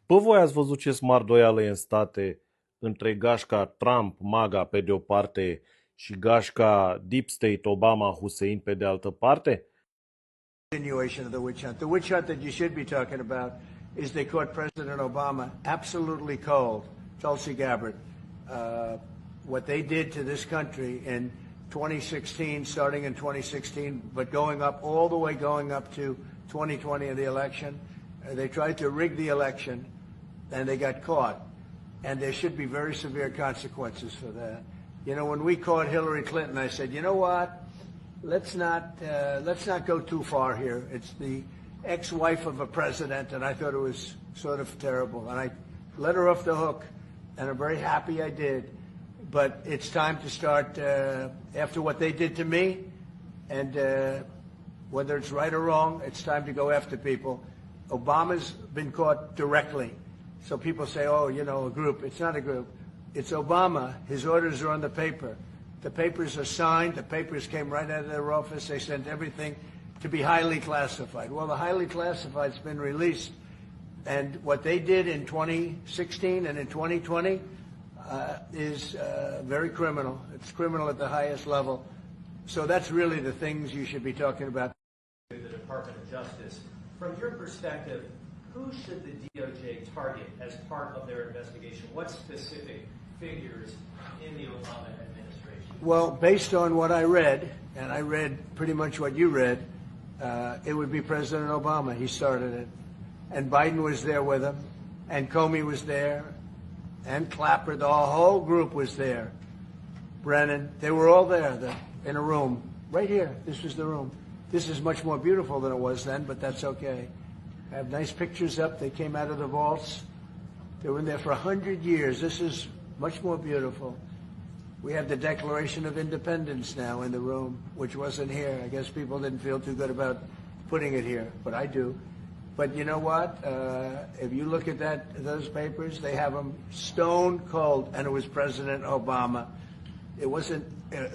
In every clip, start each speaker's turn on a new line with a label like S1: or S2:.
S1: Pe voi ați văzut ce smardoială e în state între gașca Trump, MAGA pe de o parte și gașca Deep State, Obama, Hussein pe de altă parte?
S2: Continuation of the witch hunt. The witch hunt that you should be talking about is they caught President Obama absolutely cold, Tulsi Gabbard. What they did to this country in 2016, starting in 2016, but going up all the way going up to 2020 in the election. They tried to rig the election, and they got caught. And there should be very severe consequences for that. You know, when we caught Hillary Clinton, I said, you know what? Let's not go too far here. It's the ex-wife of a president, and I thought it was sort of terrible. And I let her off the hook, and I'm very happy I did. But it's time to start, after what they did to me, and whether it's right or wrong, it's time to go after people. Obama's been caught directly. So people say, oh, you know, a group. It's not a group. It's Obama. His orders are on the paper. The papers are signed. The papers came right out of their office. They sent everything to be highly classified. Well, the highly classified's been released. And what they did in 2016 and in 2020 is very criminal. It's criminal at the highest level. So that's really the things you should be talking about.
S3: The Department of Justice. From your perspective, who should the DOJ target as part of their investigation? What specific figures in the Obama administration?
S2: Well, based on what I read, and I read pretty much what you read, it would be President Obama. He started it. And Biden was there with him, and Comey was there, and Clapper. The whole group was there. Brennan, they were all there in a room. Right here, this was the room. This is much more beautiful than it was then, but that's okay. I have nice pictures up. They came out of the vaults. They were in there for 100 years. This is much more beautiful. We have the Declaration of Independence now in the room, which wasn't here. I guess people didn't feel too good about putting it here, but I do. But you know what? If you look at those papers, they have them stone cold, and it was President Obama. It wasn't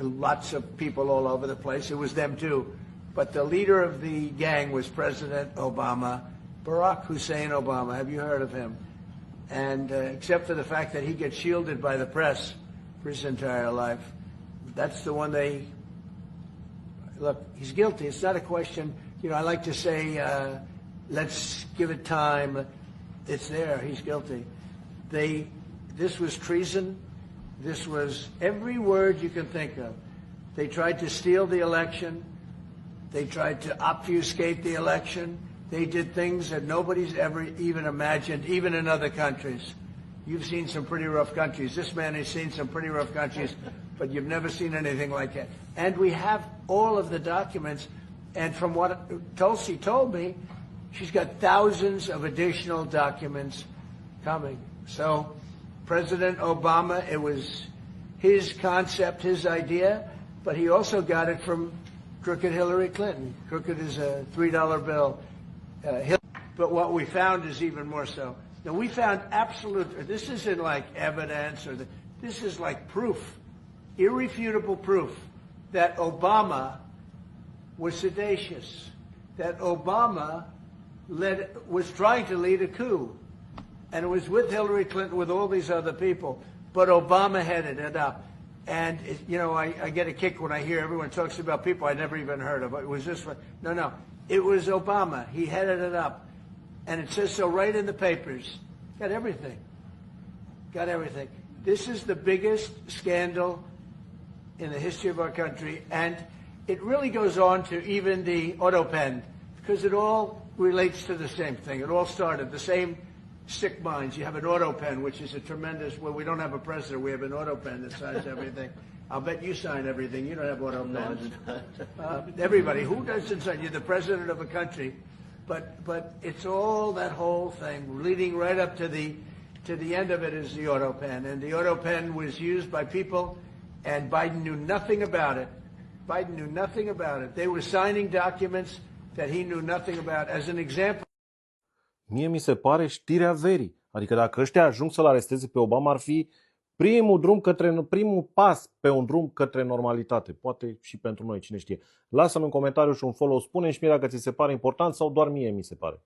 S2: lots of people all over the place. It was them too. But the leader of the gang was President Obama, Barack Hussein Obama. Have you heard of him? And except for the fact that he gets shielded by the press for his entire life, that's the one they... Look, he's guilty. It's not a question. You know, I like to say, let's give it time. It's there. He's guilty. This was treason. This was every word you can think of. They tried to steal the election. They tried to obfuscate the election. They did things that nobody's ever even imagined, even in other countries. You've seen some pretty rough countries. This man has seen some pretty rough countries, but you've never seen anything like it. And we have all of the documents. And from what Tulsi told me, she's got thousands of additional documents coming. So President Obama, it was his concept, his idea, but he also got it from crooked Hillary Clinton. Crooked is a $3 bill. But what we found is even more so. Now, we found absolute, this isn't like evidence, this is like proof, irrefutable proof that Obama was seditious, that Obama was trying to lead a coup. And it was with Hillary Clinton, with all these other people, but Obama headed it up. And, you know, I get a kick when I hear everyone talks about people I never even heard of. It was this one. No. It was Obama. He headed it up. And it says so right in the papers. Got everything. Got everything. This is the biggest scandal in the history of our country. And it really goes on to even the auto pen, because it all relates to the same thing. It all started the same sick minds. You have an auto pen, which is a tremendous, well, we don't have a president. We have an auto pen that signs everything. I'll bet you sign everything. You don't have auto pens. Everybody. Who doesn't sign? You're the president of a country. But it's all that whole thing, leading right up to the end of it is the auto pen. And the auto pen was used by people, and Biden knew nothing about it. Biden knew nothing about it. They were signing documents that he knew nothing about. As an example,
S1: Mie mi se pare știrea verii. Adică dacă ăștia ajung să-l aresteze pe Obama, ar fi primul pas pe un drum către normalitate. Poate și pentru noi, cine știe. Lasă-mi un comentariu și un follow, spune-mi și mie dacă ți se pare important sau doar mie mi se pare.